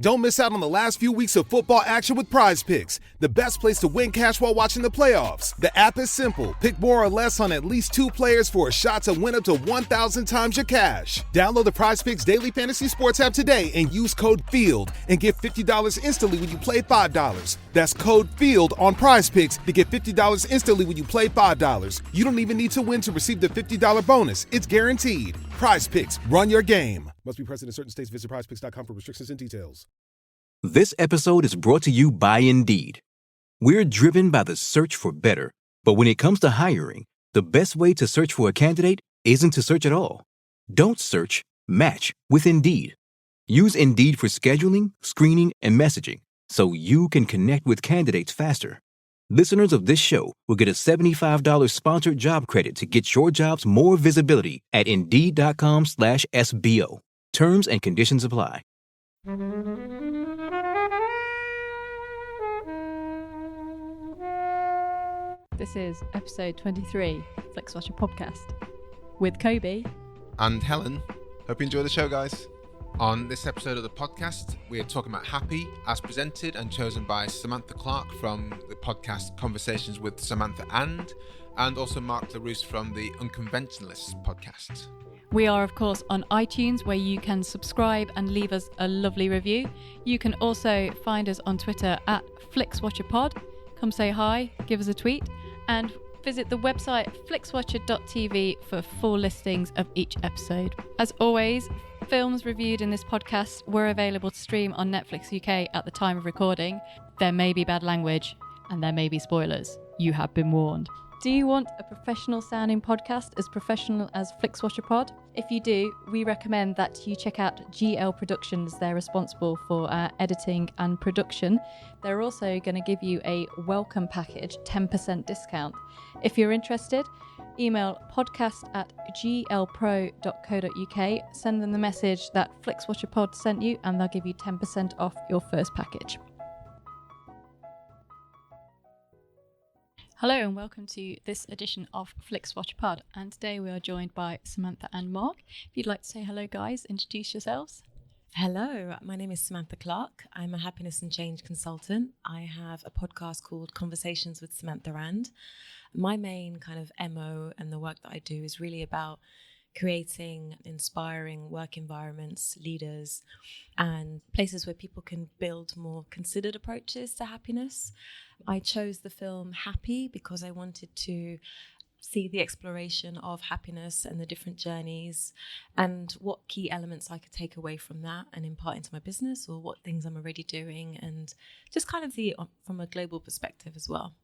Don't miss out on the last few weeks of football action with Prize Picks, the best place to win cash while watching the playoffs. The app is simple. Pick more or less on at least 2 players for a shot to win up to 1,000 times your cash. Download the Prize Picks Daily Fantasy Sports app today and use code FIELD and get $50 instantly when you play $5. That's code FIELD on Prize Picks to get $50 instantly when you play $5. You don't even need to win to receive the $50 bonus. It's guaranteed. Prize Picks. Run your game. Must be present in certain states. Visit prizepicks.com for restrictions and details. This episode is brought to you by Indeed. We're driven by the search for better, but when it comes to hiring, the best way to search for a candidate isn't to search at all. Don't search, match with Indeed. Use Indeed for scheduling, screening, and messaging so you can connect with candidates faster. Listeners of this show will get a $75 sponsored job credit to get your jobs more visibility at Indeed.com/SBO. Terms and conditions apply. This is episode 23, Flixwatcher podcast, with Kobe and Helen. Hope you enjoy the show, guys. On this episode of the podcast, we are talking about Happy, as presented and chosen by Samantha Clark from the podcast Conversations with Samantha and also Mark LaRousse from the Unconventionalists podcast. We are, of course, on iTunes, where you can subscribe and leave us a lovely review. You can also find us on Twitter at FlixWatcherPod. Come say hi, give us a tweet, and visit the website flixwatcher.tv for full listings of each episode. As always, films reviewed in this podcast were available to stream on Netflix UK at the time of recording. There may be bad language and there may be spoilers. You have been warned. Do you want a professional sounding podcast as professional as Flixwatcher Pod? If you do, we recommend that you check out GL Productions. They're responsible for editing and production. They're also going to give you a welcome package 10% discount. If you're interested, email podcast@glpro.co.uk, send them the message that Flixwatcher Pod sent you, and they'll give you 10% off your first package. Hello and welcome to this edition of Flixwatcher Pod, and today we are joined by Samantha and Mark. If you'd like to say hello, guys, introduce yourselves. Hello, my name is Samantha Clark. I'm a happiness and change consultant. I have a podcast called Conversations with Samantha and. My main kind of MO and the work that I do is really about creating inspiring work environments, leaders, and places where people can build more considered approaches to happiness. I chose the film Happy because I wanted to see the exploration of happiness and the different journeys and what key elements I could take away from that and impart into my business, or what things I'm already doing, and just kind of see it from a global perspective as well.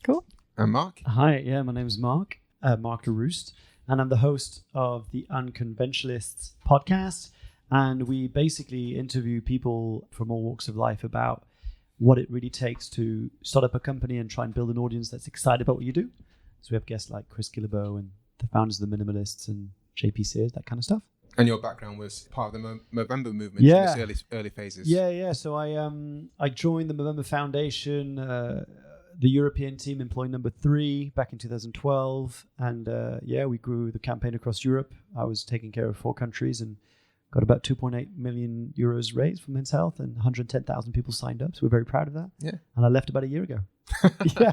Cool. And Mark? Hi, yeah, my name is Mark LaRousse, and I'm the host of the Unconventionalists podcast. And we basically interview people from all walks of life about what it really takes to start up a company and try and build an audience that's excited about what you do. So we have guests like Chris Gillibo and the founders of the Minimalists and JP Sears, that kind of stuff. And your background was part of the Movember movement in its early phases. Yeah. So I joined the Movember Foundation, the European team, employee number 3, back in 2012. And we grew the campaign across Europe. I was taking care of 4 countries and got about 2.8 million euros raised for Men's Health, and 110,000 people signed up. So we're very proud of that. Yeah. And I left about a year ago. Yeah.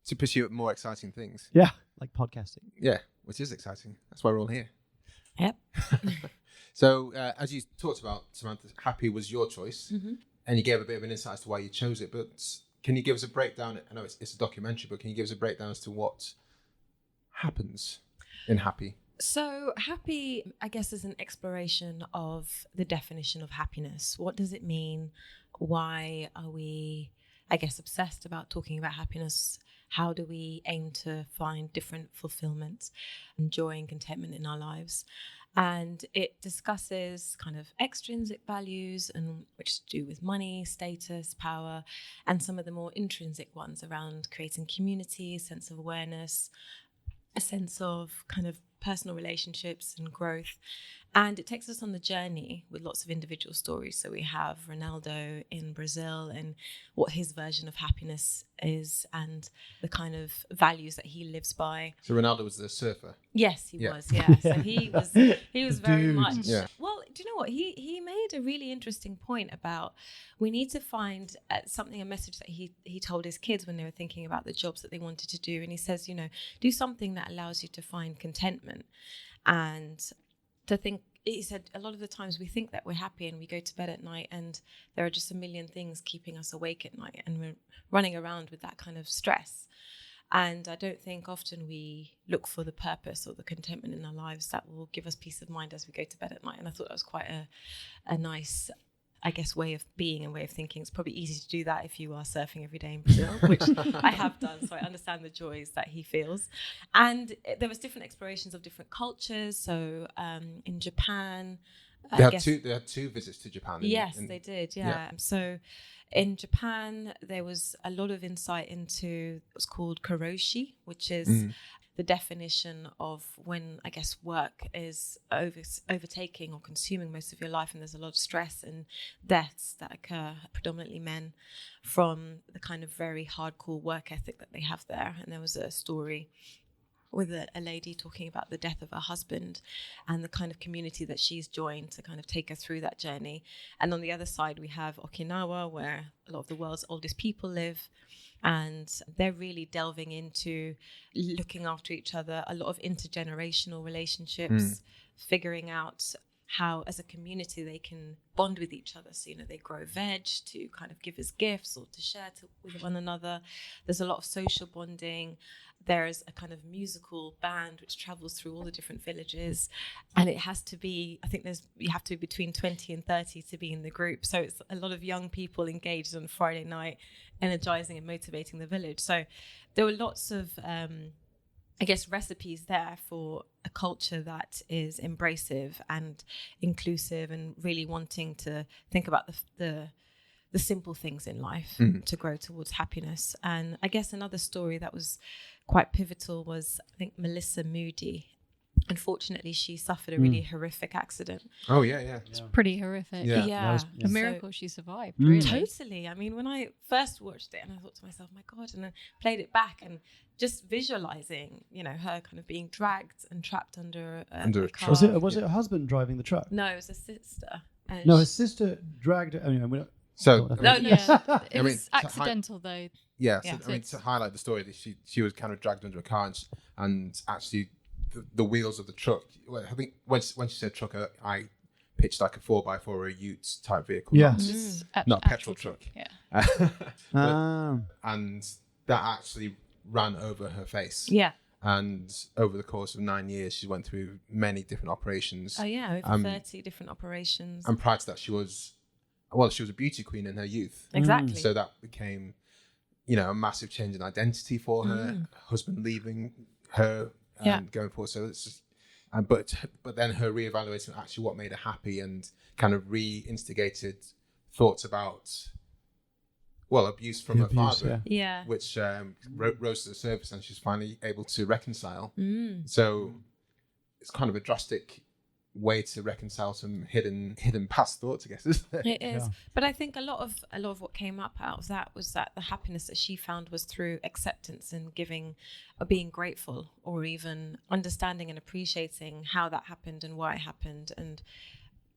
To pursue more exciting things. Yeah, like podcasting. Yeah, which is exciting. That's why we're all here. Yep. So as you talked about, Samantha, Happy was your choice, and you gave a bit of an insight as to why you chose it. But can you give us a breakdown? I know it's a documentary, but can you give us a breakdown as to what happens in Happy? So Happy, I guess, is an exploration of the definition of happiness. What does it mean? Why are we, I guess, obsessed about talking about happiness? How do we aim to find different fulfillment and joy and contentment in our lives? And it discusses kind of extrinsic values, and which do with money, status, power, and some of the more intrinsic ones around creating community, a sense of awareness, a sense of kind of personal relationships and growth. And it takes us on the journey with lots of individual stories. So we have Ronaldo in Brazil and what his version of happiness is and the kind of values that he lives by. So Ronaldo was the surfer. Yes, he was. Yeah. So he was very much. Yeah. Well, do you know what? He made a really interesting point about we need to find a message that he told his kids when they were thinking about the jobs that they wanted to do. And he says, do something that allows you to find contentment and to think. He said a lot of the times we think that we're happy and we go to bed at night and there are just a million things keeping us awake at night and we're running around with that kind of stress. And I don't think often we look for the purpose or the contentment in our lives that will give us peace of mind as we go to bed at night. And I thought that was quite a nice, I guess, way of being and way of thinking. It's probably easy to do that if you are surfing every day in Brazil, which I have done. So I understand the joys that he feels. And there was different explorations of different cultures. So in Japan, They had two visits to Japan. They did. Yeah. So in Japan, there was a lot of insight into what's called Karōshi, which is the definition of when, I guess, work is overtaking or consuming most of your life, and there's a lot of stress and deaths that occur, predominantly men, from the kind of very hardcore work ethic that they have there. And there was a story with a lady talking about the death of her husband and the kind of community that she's joined to kind of take her through that journey. And on the other side, we have Okinawa, where a lot of the world's oldest people live. And they're really delving into looking after each other, a lot of intergenerational relationships, figuring out how as a community they can bond with each other. So, they grow veg to kind of give as gifts or to share with one another. There's a lot of social bonding. There's a kind of musical band which travels through all the different villages. And it has to be, I think you have to be between 20 and 30 to be in the group. So it's a lot of young people engaged on Friday night, energizing and motivating the village. So there were lots of, I guess, recipes there for a culture that is embracive and inclusive and really wanting to think about the simple things in life to grow towards happiness. And I guess another story that was quite pivotal was, I think, Melissa Moody. Unfortunately, she suffered a really horrific accident. Oh, yeah. It's pretty horrific. Yeah. A miracle she survived, really. Totally. I mean, when I first watched it and I thought to myself, my God, and then played it back and just visualizing, her kind of being dragged and trapped under a car. Was it her husband driving the truck? No, it was a sister. No, his sister dragged her. It was accidental, though. Yeah, to highlight the story, she was kind of dragged under a car and actually the wheels of the truck. Well, I think when she said truck, I pitched like a 4x4 or a ute type vehicle. Yeah, not a petrol truck. Yeah, and that actually ran over her face. Yeah. And over the course of 9 years, she went through many different operations. Oh yeah, over 30 different operations. And prior to that, she was a beauty queen in her youth. Exactly. So that became, a massive change in identity for her. Her husband leaving her and going forward. So it's just, but then her reevaluating actually what made her happy and kind of reinstigated thoughts about, abuse from her father, which rose to the surface, and she's finally able to reconcile. So it's kind of a drastic way to reconcile some hidden past thoughts, I guess, isn't it? It is. But I think a lot of what came up out of that was that the happiness that she found was through acceptance and giving, or being grateful, or even understanding and appreciating how that happened and why it happened and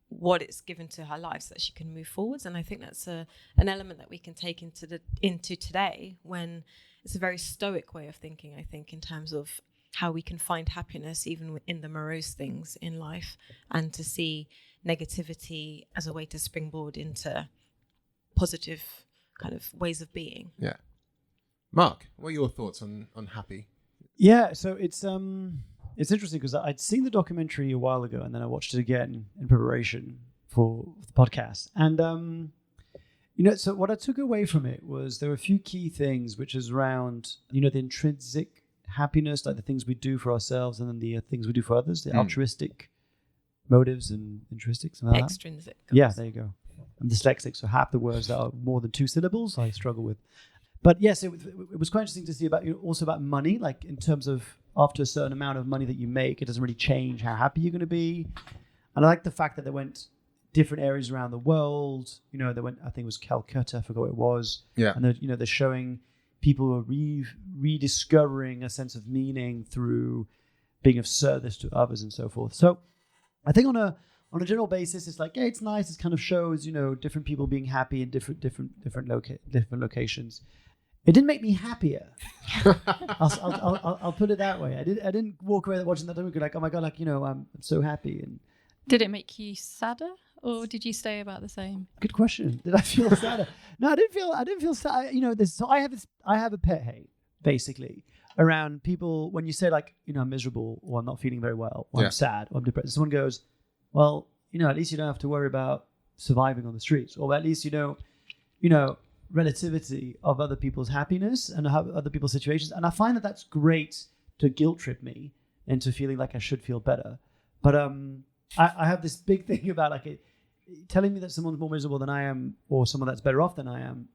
what it's given to her life so that she can move forwards. And I think that's an element that we can take into today, when it's a very stoic way of thinking, I think, in terms of how we can find happiness even in the morose things in life, and to see negativity as a way to springboard into positive kind of ways of being. Yeah. Mark, what are your thoughts on happy? Yeah, so it's interesting because I'd seen the documentary a while ago, and then I watched it again in preparation for the podcast. And so what I took away from it was there were a few key things, which is around the intrinsic happiness, like the things we do for ourselves, and then the things we do for others, the altruistic motives and intrinsic. Extrinsic. Yeah, there you go. I'm dyslexic, so half the words that are more than 2 syllables I struggle with. But yes, it was quite interesting to see about also about money, like in terms of after a certain amount of money that you make, it doesn't really change how happy you're going to be. And I like the fact that they went different areas around the world. You know, they went, I think it was Calcutta, I forgot what it was. Yeah. And they're showing people who are rediscovering a sense of meaning through being of service to others and so forth. So I think on a general basis, it's like, yeah, it's nice. It kind of shows, you know, different people being happy in different locations. It didn't make me happier. I'll put it that way. I didn't walk away watching that movie like, oh my God, like, you know, I'm so happy. And Did it make you sadder, or did you stay about the same? good question. Did I feel sadder? No, I didn't feel sad. You know, so I have a pet hate basically around people when you say like, you know, I'm miserable or I'm not feeling very well or I'm sad or I'm depressed. Someone goes, well, you know, at least you don't have to worry about surviving on the streets, or at least you know, relativity of other people's happiness and other people's situations. And I find that that's great to guilt trip me into feeling like I should feel better. But I have this big thing about like telling me that someone's more miserable than I am or someone that's better off than I am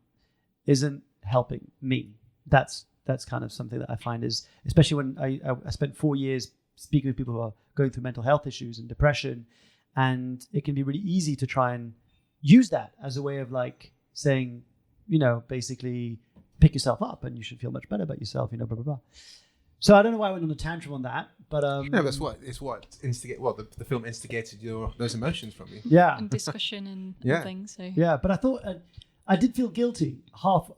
isn't helping me. That's kind of something that I find is, especially when I spent 4 years speaking with people who are going through mental health issues and depression, and it can be really easy to try and use that as a way of like saying, you know, basically pick yourself up and you should feel much better about yourself, you know, blah, blah, blah. So I don't know why I went on a tantrum on that, but no, that's what the film instigated those emotions from you. Yeah, And discussion and things. So yeah. But I thought I did feel guilty half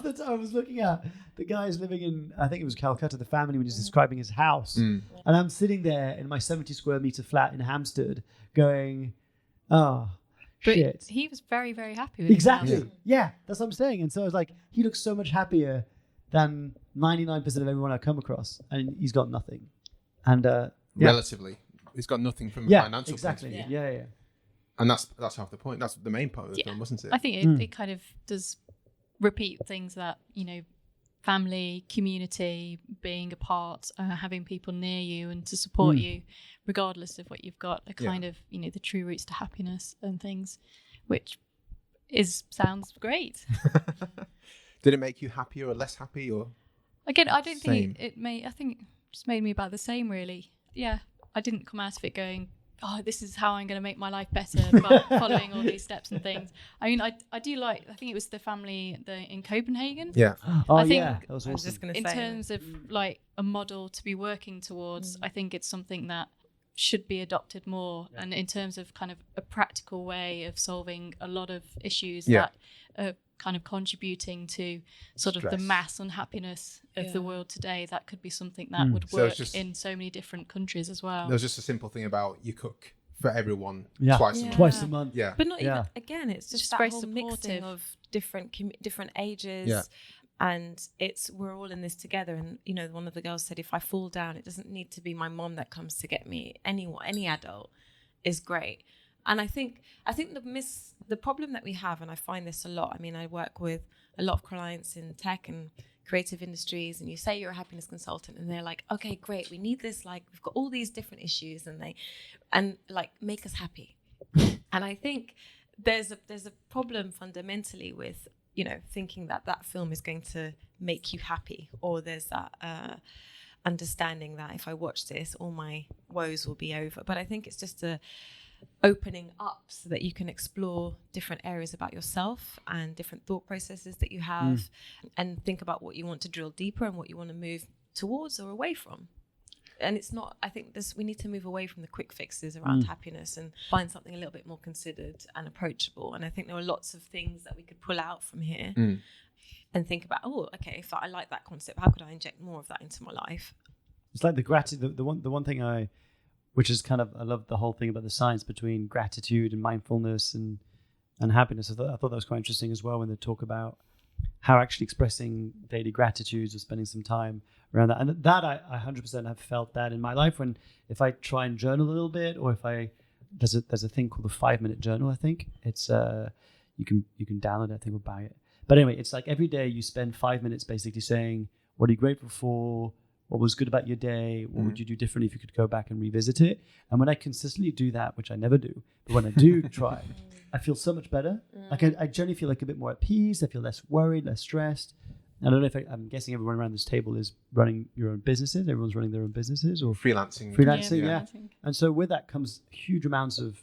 the time I was looking at the guys living in, I think it was Calcutta, the family when he's describing his house, and I'm sitting there in my 70 square meter flat in Hampstead, going, oh. But shit. he was very, very happy with Exactly. himself. Yeah, that's what I'm saying. And so I was like, he looks so much happier than 99% of everyone I come across, and he's got nothing. And Relatively, he's got nothing from a financial exactly. point of view. Yeah. And that's half the point. That's the main part of the film, wasn't it? I think it kind of does repeat things that, you know, family, community, being a part, having people near you and to support you, regardless of what you've got, are kind of, you know, the true roots to happiness and things, which sounds great. Did it make you happier or less happy, or? Again, I don't Same. think it made. I think it just made me about the same, really. Yeah, I didn't come out of it going, oh, this is how I'm going to make my life better by following all these steps and things. I mean, I do like, I think it was the family in Copenhagen. Yeah. Oh, I think yeah. That was I was awesome. just going to In say. terms of like a model to be working towards, I think it's something that should be adopted more. And in terms of kind of a practical way of solving a lot of issues that are kind of contributing to sort of the Stress. mass unhappiness of the world today, that could be something that would work in so many different countries as well. There was just a simple thing about you cook for everyone Yeah. twice a month. Twice a month. Yeah. But not even, again, it's just that very whole supportive. mixing of different ages. Yeah. And we're all in this together. And, you know, one of the girls said, if I fall down, it doesn't need to be my mom that comes to get me. Any adult is great. And I think the problem that we have, and I find this a lot. I mean, I work with a lot of clients in tech and creative industries, and you say you're a happiness consultant, and they're like, okay, great, we need this. Like, we've got all these different issues, and like make us happy. And I think there's a problem fundamentally with, you know, thinking that film is going to make you happy, or there's that understanding that if I watch this, all my woes will be over. But I think it's just a opening up so that you can explore different areas about yourself and different thought processes that you have, and think about what you want to drill deeper and what you want to move towards or away from. And it's not, I think we need to move away from the quick fixes around happiness and find something a little bit more considered and approachable. And I think there are lots of things that we could pull out from here and think about, oh, okay, if I like that concept, how could I inject more of that into my life? It's like the gratitude. The one thing which is kind of, I love the whole thing about the science between gratitude and mindfulness and happiness. I thought that was quite interesting as well when they talk about how actually expressing daily gratitudes or spending some time around that. And that I 100% have felt that in my life if I try and journal a little bit, or if there's a thing called the 5-minute journal. I think it's you can download it, I think, or buy it. But anyway, it's like every day you spend 5 minutes basically saying, what are you grateful for? What was good about your day? What would you do differently if you could go back and revisit it? And when I consistently do that, which I never do, but when I do try, I feel so much better. Like I generally feel like a bit more at peace. I feel less worried, less stressed. I don't know if I'm guessing everyone around this table is running your own businesses. Everyone's running their own businesses or Freelancing. Yeah. And so with that comes huge amounts of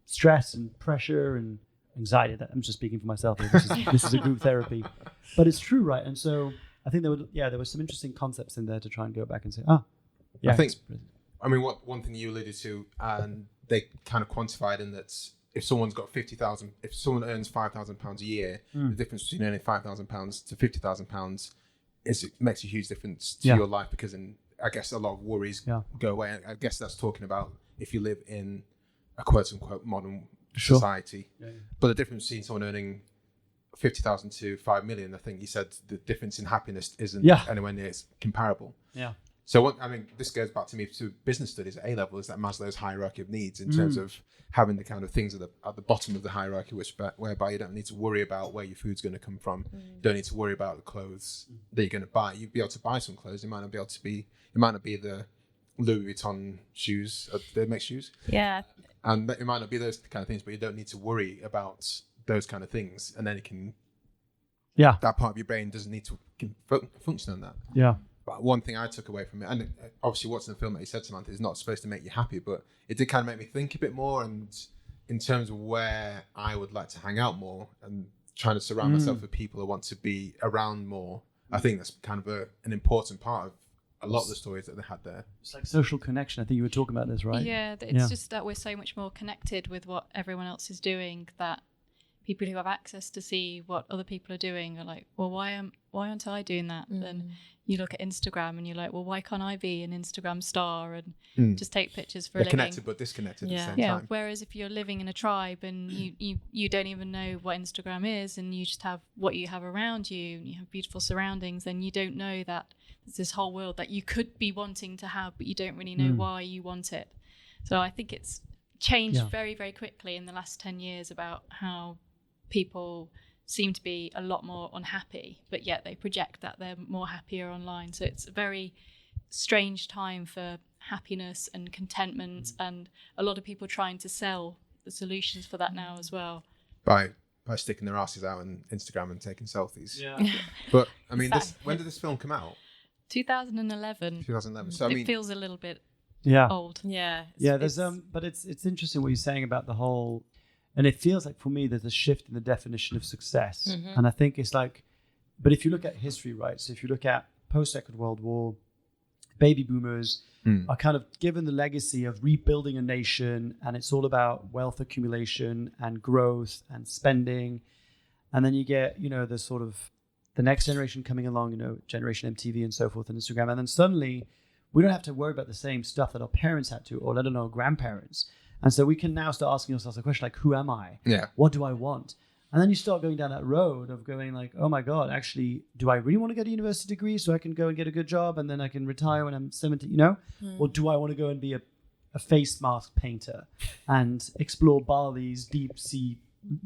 stress and pressure and anxiety. I'm just speaking for myself here. This is a group therapy, but it's true, right? And so I think there were some interesting concepts in there to try and go back and say, yeah. I think, one thing you alluded to, and they kind of quantified in that if someone earns £5,000 a year, the difference between earning £5,000 to £50,000 makes a huge difference to your life, because I guess a lot of worries go away. I guess that's talking about if you live in a quote unquote modern society. But the difference between someone earning 50,000 to 5 million, I think you said the difference in happiness isn't anywhere near comparable. So this goes back to business studies at A-level, is that Maslow's hierarchy of needs in terms of having the kind of things at the bottom of the hierarchy, whereby you don't need to worry about where your food's going to come from. You don't need to worry about the clothes that you're going to buy. You'd be able to buy some clothes. It might not be the Louis Vuitton shoes. They make shoes. Yeah. And it might not be those kind of things, but you don't need to worry about those kind of things. And then it can, that part of your brain doesn't need to function on that. Yeah. But one thing I took away from it, and obviously watching the film that you said, Samantha, is not supposed to make you happy, but it did kind of make me think a bit more, and in terms of where I would like to hang out more and trying to surround myself with people who want to be around more. I think that's kind of an important part of a lot of the stories that they had there. It's like social connection. I think you were talking about this, right? Yeah, it's just that we're so much more connected with what everyone else is doing, that people who have access to see what other people are doing are like, well, why aren't I doing that? Then you look at Instagram and you're like, well, why can't I be an Instagram star and just take pictures for a living? Connected but disconnected at the same time. Whereas if you're living in a tribe and you don't even know what Instagram is, and you just have what you have around you, and you have beautiful surroundings, then you don't know that there's this whole world that you could be wanting to have, but you don't really know why you want it. So I think it's changed very, very quickly in the last 10 years about how people seem to be a lot more unhappy, but yet they project that they're more happier online. So it's a very strange time for happiness and contentment, and a lot of people trying to sell the solutions for that now as well. By sticking their asses out on Instagram and taking selfies. Yeah. But I mean, when did this film come out? 2011. 2011. So it feels a little bit old. Yeah. There's but it's interesting what you're saying about the whole. And it feels like, for me, there's a shift in the definition of success. And I think it's like, but if you look at history, right? So if you look at post-Second World War, baby boomers are kind of given the legacy of rebuilding a nation, and it's all about wealth accumulation and growth and spending. And then you get, the sort of the next generation coming along, Generation MTV and so forth, and Instagram. And then suddenly we don't have to worry about the same stuff that our parents had to, or let alone our grandparents. And so we can now start asking ourselves a question like, who am I? Yeah. What do I want? And then you start going down that road of going like, oh my God, actually, do I really want to get a university degree so I can go and get a good job and then I can retire when I'm 70, Or do I want to go and be a face mask painter and explore Bali's deep sea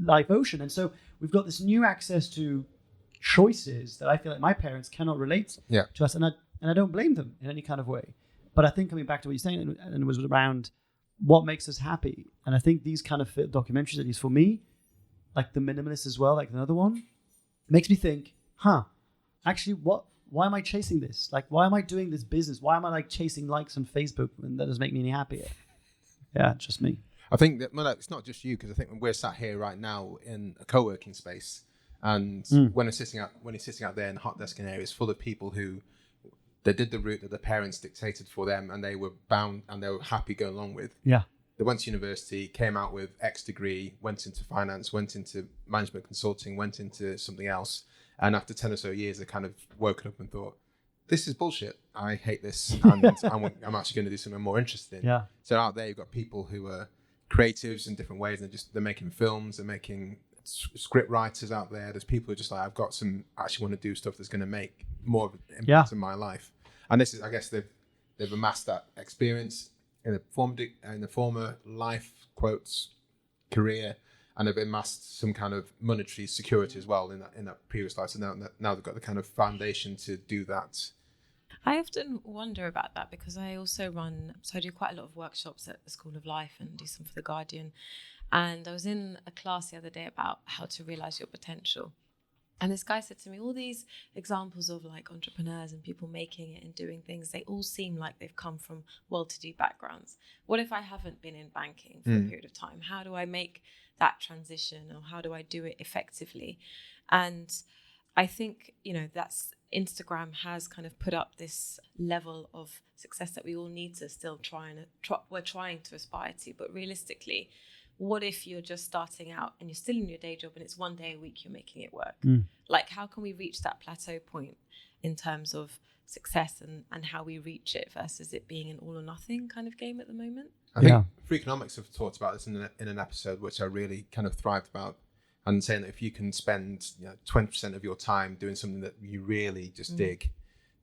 life ocean? And so we've got this new access to choices that I feel like my parents cannot relate to us. And I don't blame them in any kind of way. But I think coming back to what you're saying, and it was around what makes us happy. And I think these kind of documentaries, at least for me, like The Minimalist as well, like another one, makes me think, actually, why am I chasing this? Like, why am I doing this business? Why am I like chasing likes on Facebook when that doesn't make me any happier? Yeah, just me. I think that it's not just you, because I think when we're sat here right now in a co-working space, and when you're sitting out there in the hot desking area, it's full of people who they did the route that their parents dictated for them, and they were bound and they were happy going along with. Yeah. They went to university, came out with X degree, went into finance, went into management consulting, went into something else. And after 10 or so years, they kind of woken up and thought, this is bullshit. I hate this. And I'm actually going to do something more interesting. Yeah. So out there, you've got people who are creatives in different ways. They're making films, they're making script writers out there. There's people who are just like, actually want to do stuff that's going to make more of an impact in my life. And this is, I guess, they've amassed that experience in the former life, quotes, career, and they've amassed some kind of monetary security as well in that previous life. So now they've got the kind of foundation to do that. I often wonder about that, because I also I do quite a lot of workshops at the School of Life and do some for The Guardian. And I was in a class the other day about how to realize your potential. And this guy said to me, all these examples of like entrepreneurs and people making it and doing things, they all seem like they've come from well-to-do backgrounds. What if I haven't been in banking for a period of time? How do I make that transition, or how do I do it effectively? And I think, that's Instagram has kind of put up this level of success that we all need to still we're trying to aspire to. But realistically, what if you're just starting out and you're still in your day job and it's one day a week you're making it work? Like, how can we reach that plateau point in terms of success and how we reach it versus it being an all or nothing kind of game at the moment? I think Freakonomics have talked about this in an episode which I really kind of thrived about, and saying that if you can spend 20% of your time doing something that you really just dig,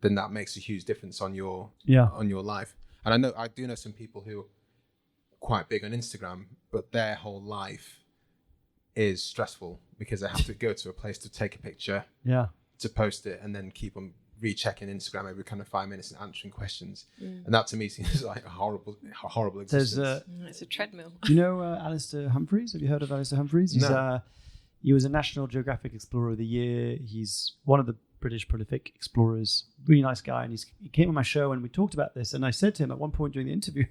then that makes a huge difference on your life. And I do know some people who are quite big on Instagram, but their whole life is stressful because they have to go to a place to take a picture, to post it, and then keep on rechecking Instagram every kind of 5 minutes and answering questions. And that to me seems like a horrible existence. It's a treadmill. Do you know Alistair Humphreys? Have you heard of Alistair Humphreys? No. He was a National Geographic Explorer of the Year. He's one of the British prolific explorers. Really nice guy. And he came on my show and we talked about this. And I said to him at one point during the interview,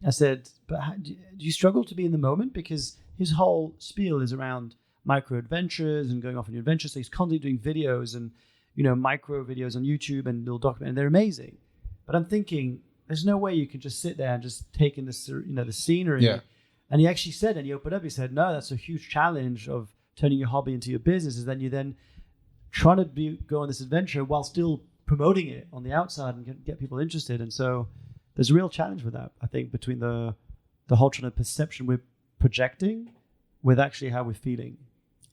I said, but do you struggle to be in the moment? Because his whole spiel is around micro adventures and going off on your adventures. So he's constantly doing videos and, micro videos on YouTube and little documentaries, and they're amazing. But I'm thinking, there's no way you can just sit there and just take in the scenery. Yeah. And he actually said, and he opened up, he said, no, that's a huge challenge of turning your hobby into your business, is then you then trying to go on this adventure while still promoting it on the outside and get people interested. And so there's a real challenge with that, I think, between the whole kind of perception we're projecting with actually how we're feeling.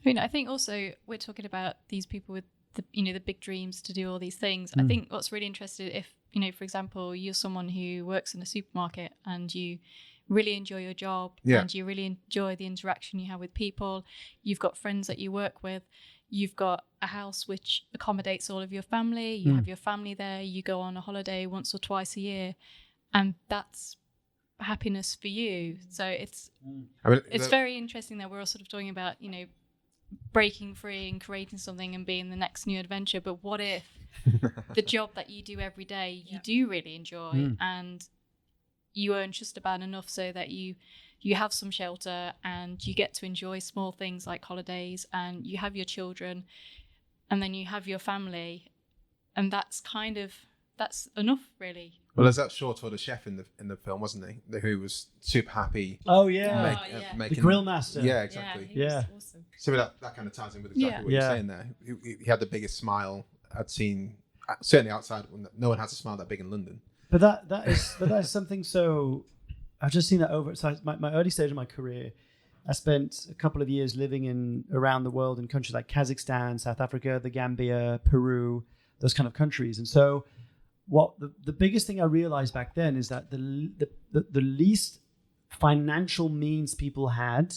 I think also we're talking about these people with the big dreams to do all these things. I think what's really interesting, if, for example, you're someone who works in a supermarket and you really enjoy your job and you really enjoy the interaction you have with people, you've got friends that you work with, you've got a house which accommodates all of your family, you have your family there, you go on a holiday once or twice a year, and that's happiness for you. So it's very interesting that we're all sort of talking about, breaking free and creating something and being the next new adventure. But what if the job that you do every day you do really enjoy and you earn just about enough so that you have some shelter and you get to enjoy small things like holidays, and you have your children, and then you have your family, and that's enough, really. Well, there's that short order chef in the film, wasn't he? Who was super happy. Oh yeah, making the grill master. Yeah, exactly. Yeah, awesome. So that kind of ties in with exactly what you're saying there. He had the biggest smile I'd seen, certainly outside. No one has a smile that big in London. But that is something. So I've just seen that over. So my early stage of my career, I spent a couple of years living around the world in countries like Kazakhstan, South Africa, the Gambia, Peru, those kind of countries. And so what the biggest thing I realized back then is that the least financial means people had,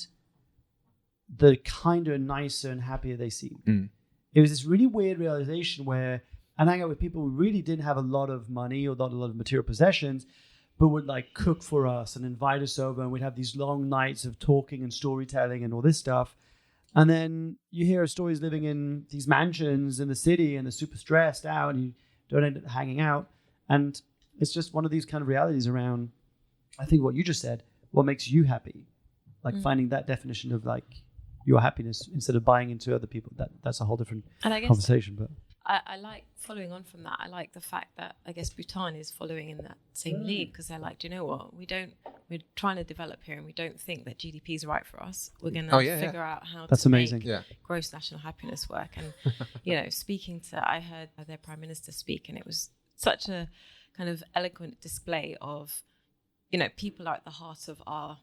the kinder, nicer, and happier they seemed. It was this really weird realization where I hang out with people who really didn't have a lot of money or not a lot of material possessions, but would like cook for us and invite us over, and we'd have these long nights of talking and storytelling and all this stuff. And then you hear stories living in these mansions in the city and they're super stressed out and you don't end up hanging out. And it's just one of these kind of realities around, I think, what you just said, what makes you happy, like finding that definition of like your happiness instead of buying into other people. That's a whole different conversation. But I like, following on from that, I like the fact that I guess Bhutan is following in that same lead, because they're like, do you know what, we're trying to develop here and we don't think that GDP is right for us. We're going to figure out how to make gross national happiness work. And speaking to, I heard their Prime Minister speak, and it was such a kind of eloquent display of, people are at the heart of our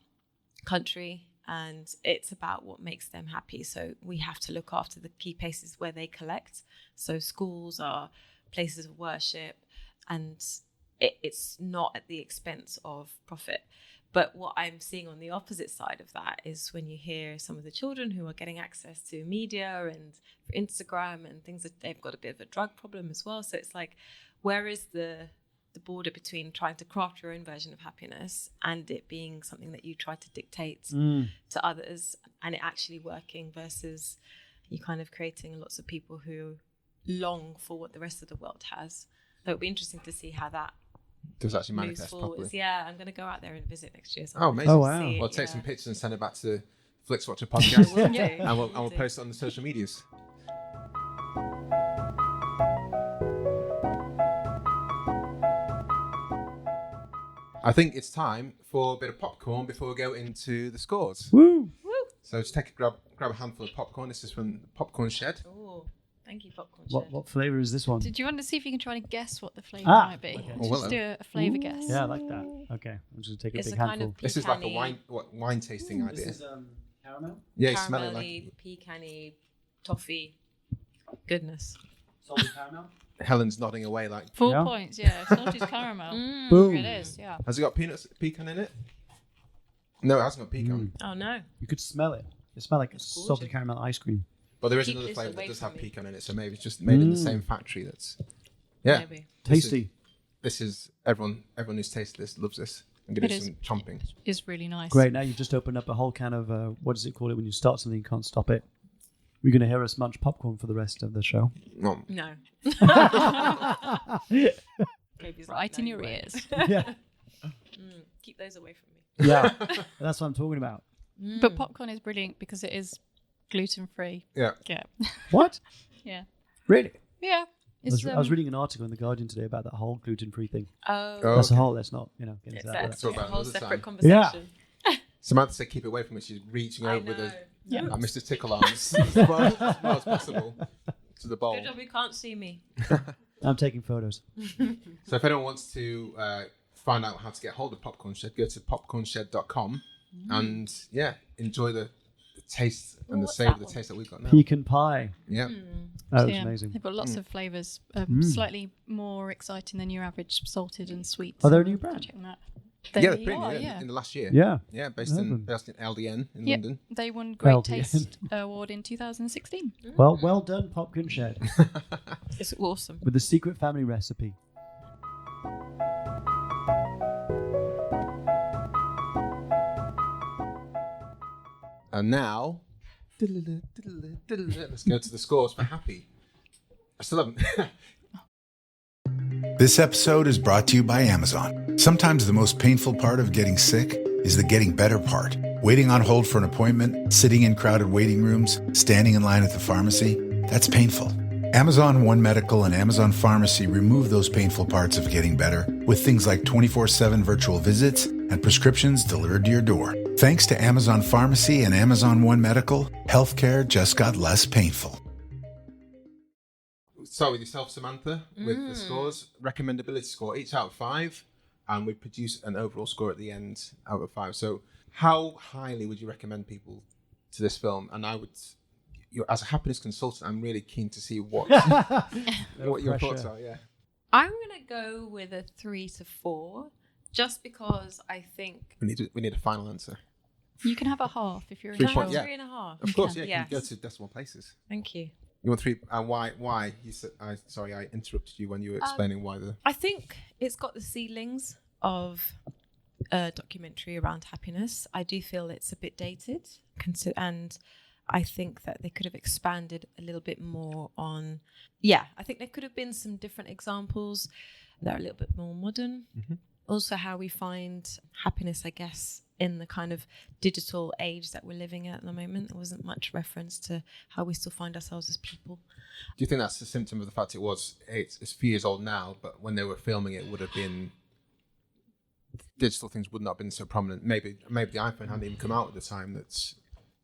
country, and it's about what makes them happy. So we have to look after the key places where they collect. So schools are places of worship, and it's not at the expense of profit. But what I'm seeing on the opposite side of that is when you hear some of the children who are getting access to media and Instagram and things, that they've got a bit of a drug problem as well. So it's like, where is the border between trying to craft your own version of happiness and it being something that you try to dictate to others and it actually working versus, you're kind of creating lots of people who long for what the rest of the world has. So it'll be interesting to see how that does actually moves manifest forwards. properly. Yeah, I'm going to go out there and visit next year. So Oh, amazing. Oh, wow. We'll take some pictures and send it back to the Flixwatcher podcast. Will do. and we'll Will do. post it on the social medias. I think it's time for a bit of popcorn before we go into the scores. Woo! So just grab a handful of popcorn. This is from the Popcorn Shed. Oh, thank you, Popcorn What Shed. what flavour is this one? Did you want to see if you can try to guess what the flavour Ah, might be? okay. Oh, well Just then. do a flavour guess. Yeah, I like that. Okay, I'm just going to take a It's big a kind handful. of This is like a pecan-y, wine tasting idea. This is caramel? Yeah, you smell it like caramelly, pecan-y, toffee goodness. Salted caramel? Helen's nodding away like, 4 Yeah. points, yeah. Salted caramel. Boom. It is, yeah. has it got pecan in it? No, it hasn't got pecan. Oh, no. You could smell it. It smells like It's salted gorgeous. caramel ice cream. But there is Keep another this flavour that away does from have me. pecan in it, so maybe it's just made in the same factory. Yeah. Maybe. Tasty. This is everyone who's tasted this loves this. I'm gonna It do is. some chomping. It's really nice. Great. Now you've just opened up a whole can of, what does it call it when you start something, you can't stop it? We're going to hear us munch popcorn for the rest of the show. No. No. Baby's Right like, in no, your you won't. ears. Yeah. Keep those away from me. Yeah. That's what I'm talking about. But popcorn is brilliant because it is gluten-free. Yeah. Yeah. What? Yeah. Really? Yeah. I was reading an article in The Guardian today about that whole gluten-free thing. Oh, That's okay. a whole, let's not, get into it's that. Let's talk a about whole another separate time. conversation. Samantha said keep it away from it. She's reaching I over with know. a Mr. Tickle arms as well as possible to the bowl. Good job you can't see me. I'm taking photos. So if anyone wants to find out how to get hold of Popcorn Shed, go to popcornshed.com and enjoy the taste and the What's savour that of the one? taste that we've got now. Pecan pie. Yeah. That was Yeah, amazing. They've got lots of flavours, slightly more exciting than your average salted and sweet. Are they a new So brand? check them out. Yeah, They they're pretty are, new, yeah. in the last year. Yeah. Yeah, based Love in them. LDN in Yep. London. They won Great LDN. Taste Award in 2016. Well done, Popcorn Shed. It's awesome. With the secret family recipe. And now, let's go to the scores for Happy. I still haven't. This episode is brought to you by Amazon. Sometimes the most painful part of getting sick is the getting better part. Waiting on hold for an appointment, sitting in crowded waiting rooms, standing in line at the pharmacy, that's painful. Amazon One Medical and Amazon Pharmacy remove those painful parts of getting better with things like 24/7 virtual visits and prescriptions delivered to your door. Thanks to Amazon Pharmacy and Amazon One Medical, healthcare just got less painful. Start with yourself, Samantha, with the scores. Recommendability score, each out of 5. And we produce an overall score at the end out of 5. So how highly would you recommend people to this film? And I would, as a happiness consultant, I'm really keen to see what your thoughts are. Yeah. I'm going to go with a 3 to 4, just because I think... We need a final answer. You can have a half if you're 3 in points, trouble. yeah. 3.5. Of course, can. yeah. You can go Yes. to decimal places. Thank you. You want 3? And why? You said, sorry, I interrupted you when you were explaining why the. I think it's got the ceilings of a documentary around happiness. I do feel it's a bit dated, and I think that they could have expanded a little bit more on. Yeah, I think there could have been some different examples that are a little bit more modern. Mm-hmm. Also, how we find happiness, I guess, in the kind of digital age that we're living at the moment. There wasn't much reference to how we still find ourselves as people. Do you think that's a symptom of the fact it's a few years old now, but when they were filming it would have been digital things would not have been so prominent. Maybe the iPhone hadn't even come out at the time that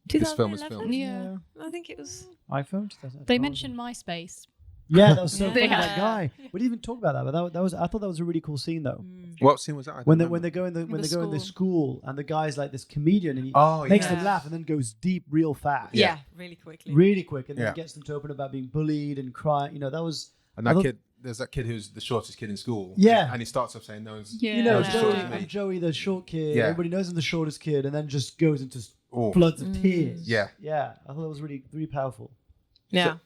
this film was 2011? filmed. Yeah. I think it was... iPhone? They mentioned MySpace. Yeah, that was so Yeah. funny, that guy. We didn't even talk about that, but that was. I thought that was a really cool scene, though. What scene was that? I don't When they remember. go in the The school and the guy's like this comedian and he Oh, makes yeah. them laugh and then goes deep real fast. Yeah, really quickly. Really quick, and then Yeah. gets them to open about being bullied and cry. You know, that was. And I that thought- kid, there's that kid who's the shortest kid in school. Yeah. And he starts off saying, "No one's." Yeah. You know, Yeah. Joey, Yeah. I'm Joey, the short kid. Yeah. Everybody knows him, the shortest kid, and then just goes into Oh. floods of tears. Yeah. Yeah. I thought that was really, really powerful. Yeah.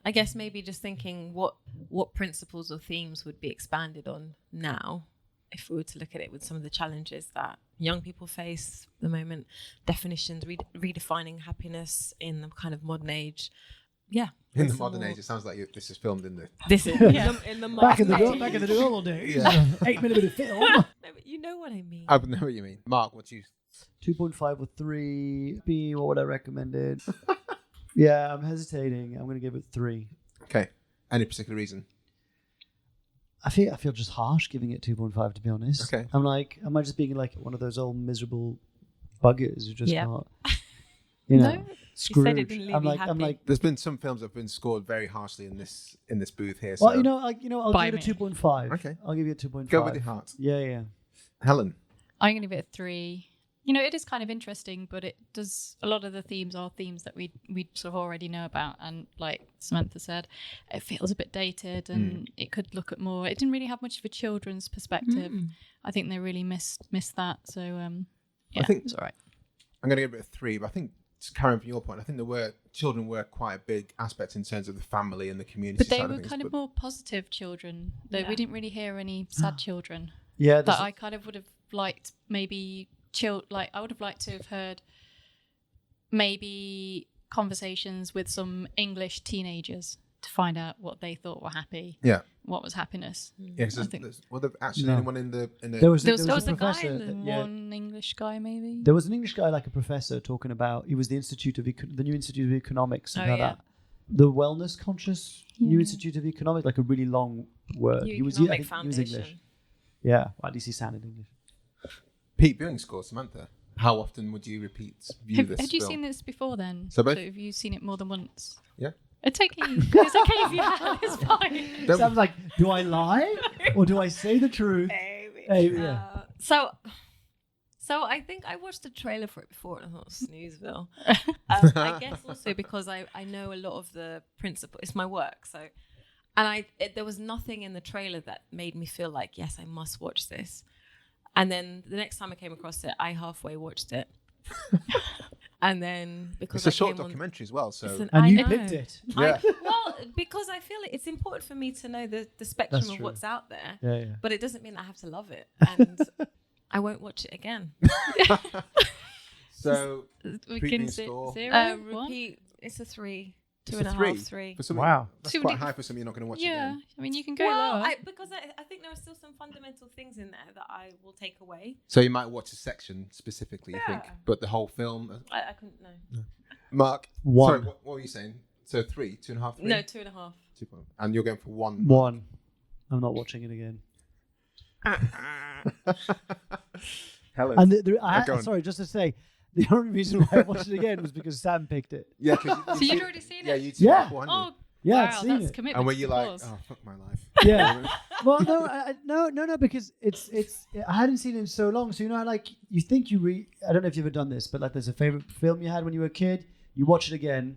I guess maybe just thinking what principles or themes would be expanded on now if we were to look at it with some of the challenges that young people face at the moment, definitions, redefining happiness in the kind of modern age. Yeah. In the modern age, it sounds like this is filmed in the... This is in the back in modern the age. old days. Yeah. 8mm film. No, but you know what I mean. I know what you mean. Mark, what's you... 2.5 or 3. B, what would I recommend it? Yeah, I'm hesitating. I'm going to give it 3. Okay. Any particular reason? I feel just harsh giving it 2.5, to be honest. Okay. I'm like, am I just being like one of those old miserable buggers who just can't, No, Scrooge. you said it didn't leave I'm you like, happy. There's been some films that have been scored very harshly in this booth here. well, So I'll By give it a 2.5. Okay. I'll give you a 2.5. go with your heart. Yeah. Helen. I'm going to give it a 3. You know, it is kind of interesting, but it does, a lot of the themes are themes that we sort of already know about. And like Samantha said, it feels a bit dated and it could look at more. It didn't really have much of a children's perspective. I think they really missed that. So, yeah, I think it was all right. I'm going to give it a 3, but I think, carrying from your point, I think children were quite a big aspect in terms of the family and the community. But they side were of things, kind of more positive children, though we didn't really hear any sad children. Yeah. That I kind of would have liked maybe... I would have liked to have heard maybe conversations with some English teenagers to find out what they thought were happy. Yeah. What was happiness? Yeah, because was there actually No. anyone in the... There was There a was a guy, professor. one English guy maybe. There was an English guy, like a professor, talking about. He was the new Institute of Economics. And the wellness conscious new Institute of Economics, like a really long word. New He was Economic English. Foundation. Yeah, well, at least he sounded English. Peak viewing score, Samantha. How often would you view this Had you film? seen this before then? So both? Have you seen it more than once? Yeah. It's okay. It's okay if you have. It's fine. Don't- Sounds like, do I lie or do I say the truth? Yeah. So I think I watched the trailer for it before and I thought snoozeville. I guess also because I know a lot of the principle. It's my work, so there was nothing in the trailer that made me feel like, yes, I must watch this. And then the next time I came across it, I halfway watched it. And then because it's a short documentary as well, so And you picked it. Yeah. because I feel it's important for me to know the spectrum That's of true. what's out there. Yeah. But it doesn't mean I have to love it, and I won't watch it again. So We Peak can viewing score. 0. One? Repeat. It's a 3, It's 2.5, a 3. For something, Wow. that's So quite do- high for something you're not going to watch Yeah, again. I mean you can go Well, lower. because I think there are still some fundamental things in there that I will take away. So you might watch a section specifically, you think, Yeah. but the whole film. I couldn't know. Mark, 1. sorry, what were you saying? So 3, 2.5, 3? No, 2.5. 2 point. And you're going for 1. 1. I'm not watching it again. Helen. And go on. sorry, just to say, the only reason why I watched it again was because Sam picked it. Yeah, 'cause So you'd already seen it? Yeah, you'd Yeah. seen it before, hadn't Oh, you? Yeah, I'd wow, seen that's it. commitment. And were you to like, cause. oh, fuck my life? Yeah. Well, no, because it's I hadn't seen it in so long. So like you think I don't know if you've ever done this, but like there's a favorite film you had when you were a kid. You watch it again,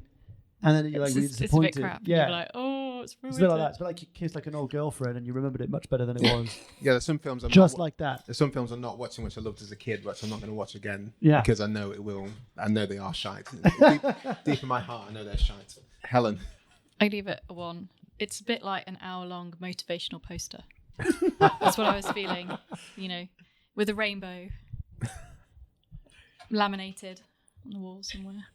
and then you're like really It's a disappointed. bit crap. Yeah. You're like, oh, it's ruined. It's a bit like that. It's a bit like you kissed like an old girlfriend and you remembered it much better than it was. Yeah, there's some films Just like that. There's some films I'm not watching which I loved as a kid, which I'm not going to watch again. Yeah. Because I know it will. I know they are shite. Deep in my heart, I know they're shite. Helen. I leave it a 1. It's a bit like an hour-long motivational poster. That's what I was feeling, with a rainbow laminated on the wall somewhere.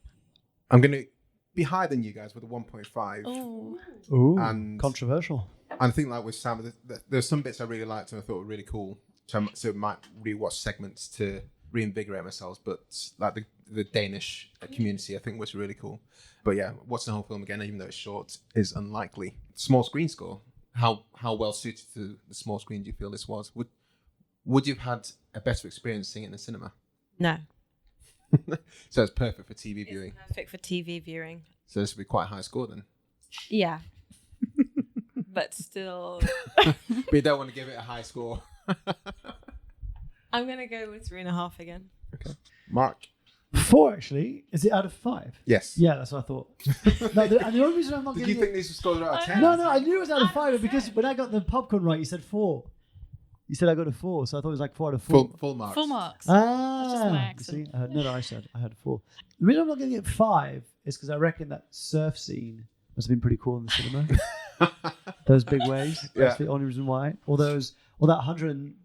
I'm going to be higher than you guys with a 1.5. Oh, Ooh, And- controversial. And I think like with Sam, there's some bits I really liked and I thought were really cool. So I might rewatch segments to reinvigorate myself. But like the Danish community, I think was really cool. But yeah, watching the whole film again, even though it's short, is unlikely. Small screen score. How well suited to the small screen do you feel this was? Would you have had a better experience seeing it in the cinema? No. So it's perfect for TV viewing. It's perfect for TV viewing. So this would be quite a high score then. Yeah. But still, But you don't want to give it a high score. I'm going to go with 3.5 again. Mark. 4 actually. Is it out of 5? Yes. Yeah, that's what I thought. And the only reason I'm not Did giving you think these scores were out of 10? No, I knew it was out of 5 because when I got the popcorn right, you said 4. You said I got a 4, so I thought it was like 4 out of 4. Full marks. full marks. Ah, just my you accent. see, I had 4. The reason I'm not giving it 5 is because I reckon that surf scene must have been pretty cool in the cinema. Those big waves. That's Yeah. the only reason why. All that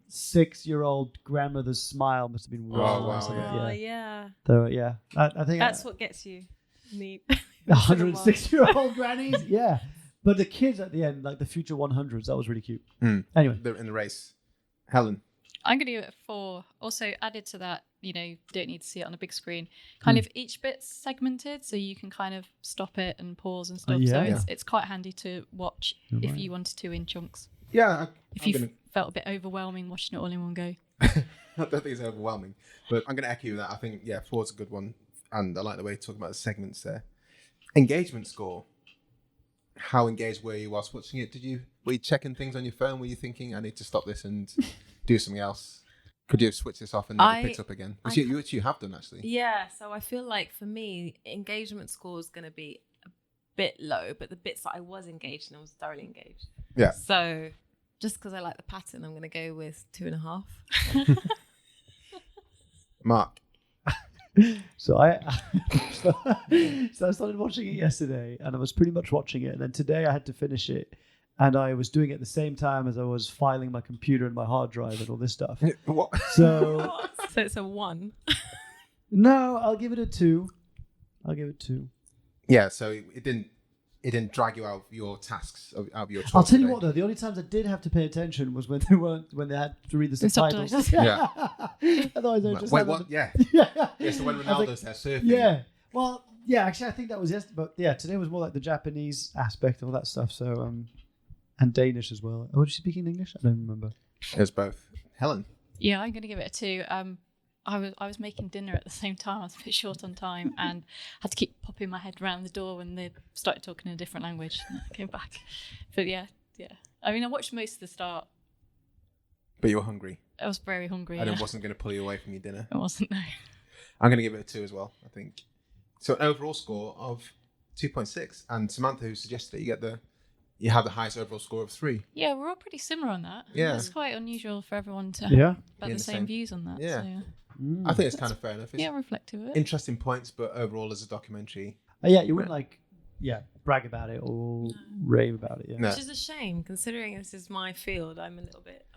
6-year-old grandmother's smile must have been wow. wow, yeah. So yeah, I think That's what gets you. Neat. 106-year-old grannies. Yeah, but the kids at the end, like the future 100s, that was really cute. Anyway, they're in the race. Helen. I'm going to give it a 4. Also, added to that, you don't need to see it on a big screen. Kind of each bit's segmented, so you can kind of stop it and pause and stuff. So it's quite handy to watch if you wanted to in chunks. Yeah. If you felt a bit overwhelming watching it all in one go. I don't think it's overwhelming, but I'm going to echo that. I think 4 is a good one, and I like the way you talk about the segments there. Engagement score. How engaged were you whilst watching it? Were you checking things on your phone? Were you thinking, I need to stop this and do something else? Could you have switched this off and never picked up again? Which you have done, actually. Yeah, so I feel like for me, engagement score is going to be a bit low, but the bits that I was engaged in, I was thoroughly engaged. Yeah. So just because I like the pattern, I'm going to go with 2.5. So Mark. so I started watching it yesterday, and I was pretty much watching it, and then today I had to finish it, and I was doing it at the same time as I was filing my computer and my hard drive and all this stuff. What? So it's a 1. No, I'll give it a 2. Yeah, so it didn't drag you out of your tasks, out of your. I'll tell you what though, the only times I did have to pay attention was when they had to read the subtitles. Yeah. Otherwise, I just wait, what? Yeah. Yeah. So when Ronaldo's there surfing. Yeah. Well, yeah. Actually, I think that was yesterday. But yeah, today was more like the Japanese aspect and all that stuff. So and Danish as well. Oh, was she speaking English? I don't remember. It's both. Helen. Yeah, I'm going to give it a 2. I was making dinner at the same time. I was a bit short on time and had to keep popping my head around the door when they started talking in a different language. And I came back. But yeah. I mean, I watched most of the start. But you were hungry. I was very hungry. And it wasn't going to pull you away from your dinner. It wasn't, no. I'm going to give it a 2 as well, I think. So an overall score of 2.6. And Samantha, who suggested it, you have the highest overall score of 3. Yeah, we're all pretty similar on that. Yeah. It's quite unusual for everyone to have about the same views on that. Yeah. So, yeah. I think it's kind of fair enough. It's reflective of it. interesting points, but overall as a documentary. You wouldn't brag about it or rave about it. Yeah. No. Which is a shame, considering this is my field. I'm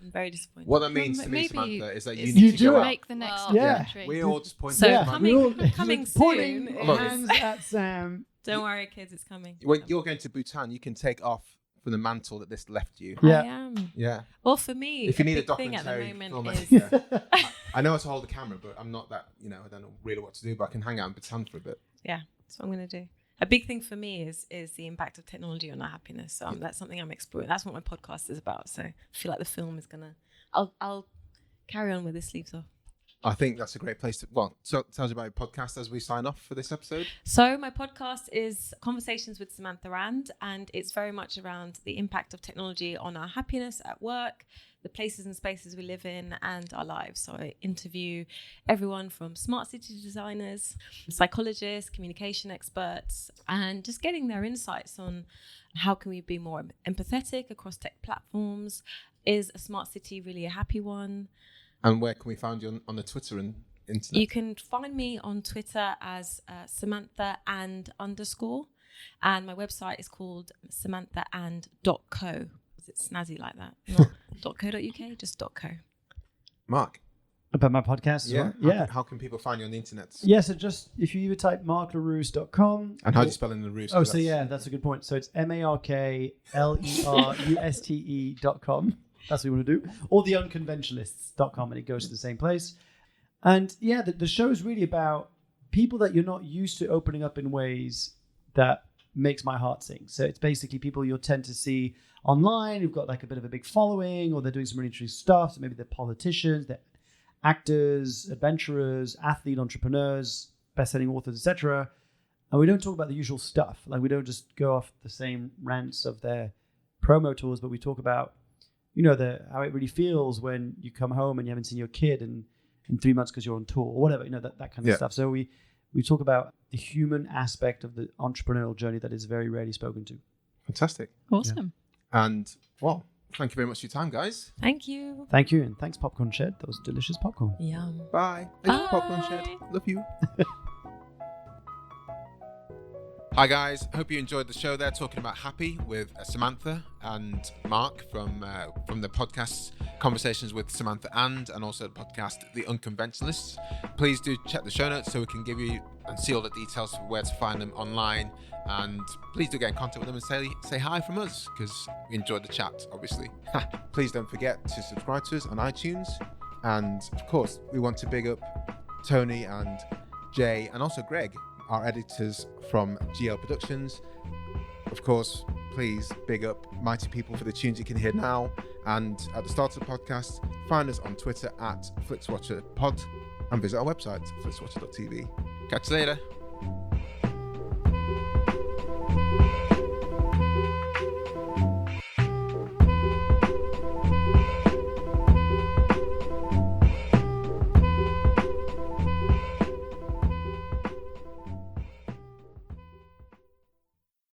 very disappointed. What that means to me, Samantha, is that you You need to do go it. out. Make the next Yeah. documentary. We all just point So at Samantha. coming pointing soon. hands at Sam. Don't worry, kids, it's coming. When you're going to Bhutan, you can take off from the mantle that this left you. Yeah. I am. Yeah. Well, for me, If you need a big thing at the documentary moment filmmaker, is I know how to hold the camera, but I'm not that, I don't know really what to do, but I can hang out in Bhutan for a bit. yeah, that's what I'm going to do. A big thing for me is the impact of technology on our happiness. So that's something I'm exploring. That's what my podcast is about. So I feel like the film is gonna. I'll carry on where this leaves off. I think that's a great place to. Well, so tell us about your podcast as we sign off for this episode. So my podcast is Conversations with Samantha Rand, and it's very much around the impact of technology on our happiness at work, the places and spaces we live in, and our lives. So I interview everyone from smart city designers, psychologists, communication experts, and just getting their insights on how can we be more empathetic across tech platforms. Is a smart city really a happy one? And where can we find you on the Twitter and internet? You can find me on Twitter as Samantha and _, and my website is called samanthaand.co. Is it snazzy like that? Not .co.uk, just .co. Mark. About my podcast? Yeah. How can people find you on the internet? Yeah, so just if you either type marklarousse.com. And how do you spell in the Roos? Oh, so that's a good point. So it's markleruste.com. That's what you want to do. Or the Unconventionalists.com, and it goes to the same place. And yeah, the show is really about people that you're not used to opening up in ways that makes my heart sing. So it's basically people you'll tend to see online who've got like a bit of a big following, or they're doing some really interesting stuff. So maybe they're politicians, they're actors, adventurers, athlete entrepreneurs, best-selling authors, etc. And we don't talk about the usual stuff. Like we don't just go off the same rants of their promo tools, but we talk about how it really feels when you come home and you haven't seen your kid in 3 months because you're on tour or whatever, that kind of stuff. So we talk about the human aspect of the entrepreneurial journey that is very rarely spoken to. Fantastic. Awesome. Yeah. And, well, thank you very much for your time, guys. Thank you. Thank you. And thanks, Popcorn Shed. That was delicious popcorn. Yum. Bye. Bye. Thanks, Popcorn Shed. Love you. Hi guys, hope you enjoyed the show there, talking about Happy with Samantha and Mark from the podcast Conversations with Samantha and also the podcast The Unconventionalists. Please do check the show notes so we can give you and see all the details for where to find them online, and please do get in contact with them and say hi from us, because we enjoyed the chat, obviously. Please don't forget to subscribe to us on iTunes, and of course we want to big up Tony and Jay and also Greg, our editors from GL Productions. Of course, please big up Mighty People for the tunes you can hear now. And at the start of the podcast, find us on Twitter at FlixWatcherPod and visit our website, flixwatcher.tv. Catch you later.